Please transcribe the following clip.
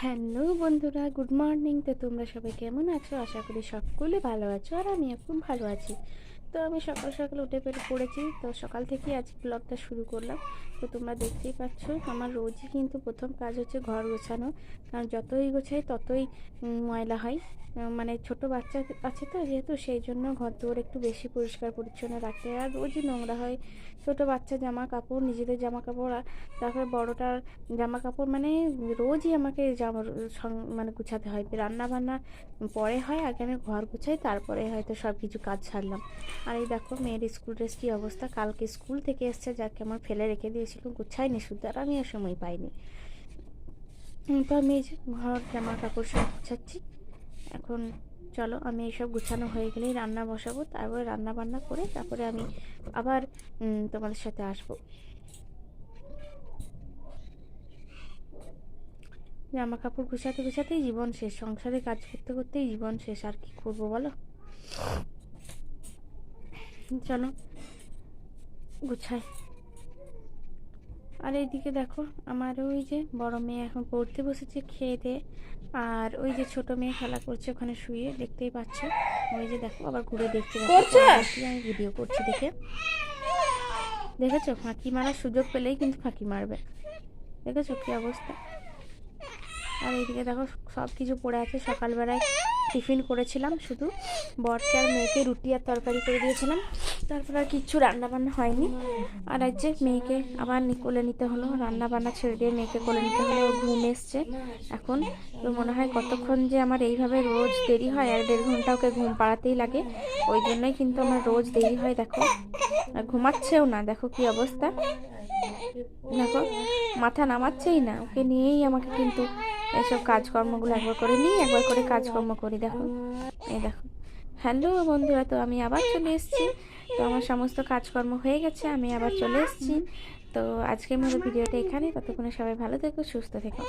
Hello বন্ধুরা, good morning. তো তোমরা সবাই কেমন আছো? আশা করি সকলে ভালো আছো, আর আমিও খুব ভালো আছি। তো আমি সকাল সকাল উঠে পড়েছি। তো সকাল থেকেই আজ ব্লগটা শুরু করলাম। তো তোমরা দেখতেই পাচ্ছ, আমার রোজই কিন্তু প্রথম কাজ হচ্ছে ঘর গোছানো। কারণ যতই গোছাই ততই ময়লা হয়। মানে ছোট বাচ্চা আছে তো, যেহেতু সেই জন্য ঘর দুয়ার একটু বেশি পরিষ্কার পরিচ্ছন্ন রাখতে হয়, আর রোজই নোংরা হয়। ছোট বাচ্চা জামা কাপড়, নিজেদের জামা কাপড়, তারপরে বড়টার জামা কাপড়, মানে রোজই আমাকে মানে গুছাতে হয়। রান্না বান্না পরে হয়, আগে আমি ঘর গুছাই, তারপরে হয়তো সব কিছু কাজ ছাড়লাম। আর এই দেখো মেয়ের স্কুল ড্রেস কী অবস্থা, কালকে স্কুল থেকে এসছে, যাকে আমার ফেলে রেখে দিয়েছিল, গুছাইনি শুধু, আর আমি আর সময় পাইনি। তো আমি এই যে ঘর জামা কাপড় সব গুছাচ্ছি এখন। চলো, আমি এইসব গুছানো হয়ে গেলেই রান্না বসাবো, তারপরে রান্না বান্না করে তারপরে আমি আবার তোমাদের সাথে আসবো। জামা কাপড় গুছাতে গুছাতেই জীবন শেষ, সংসারে কাজ করতে করতেই জীবন শেষ, আর কি করবো বলো। চলো গুছাই। আর এইদিকে দেখো, আমার ওই যে বড় মেয়ে এখন পড়তে বসেছে খেয়ে দিয়ে, আর ওই যে ছোট মেয়ে খেলা করছে ওখানে শুয়ে, দেখতেই পাচ্ছ। ওই যে দেখো আবার ঘুরে দেখতে পাচ্ছি আমি ভিডিও করছি দেখে। দেখেছো, ফাঁকি মারার সুযোগ পেলেই কিন্তু ফাঁকি মারবে। দেখেছো কি অবস্থা। আর এইদিকে দেখো সব কিছু পড়ে আছে। সকালবেলায় টিফিন করেছিলাম, শুধু বরকে আর মেয়েকে রুটি আর তরকারি করে দিয়েছিলাম, তারপর আর কিচ্ছু রান্নাবান্না হয়নি। আর আজ যে মেয়েকে আবার কোলে নিতে হলো, রান্নাবান্না ছেড়ে দিয়ে মেয়েকে কোলে নিতে হলো, ও ঘুম এসছে এখন। তো মনে হয় কতক্ষণ যে আমার এইভাবে রোজ দেরি হয়, আর 1.5 ঘন্টা ওকে ঘুম পাড়াতেই লাগে, ওই জন্যই কিন্তু আমার রোজ দেরি হয়। দেখো আর ঘুমাচ্ছেও না, দেখো কি অবস্থা। দেখো মাথা নামাচ্ছেই না, ওকে নিয়েই আমাকে কিন্তু এইসব কাজকর্মগুলো একবার করে নিই, একবার করে কাজকর্ম করি। দেখো এই দেখো। হ্যালো বন্ধুরা, তো আমি আবার চলে এসেছি। তো আমার সমস্ত কাজকর্ম হয়ে গেছে, আমি আবার চলে এসেছি। তো আজকের মতো ভিডিওটা এখানে, ততক্ষণে সবাই ভালো থেকো, সুস্থ থেকো।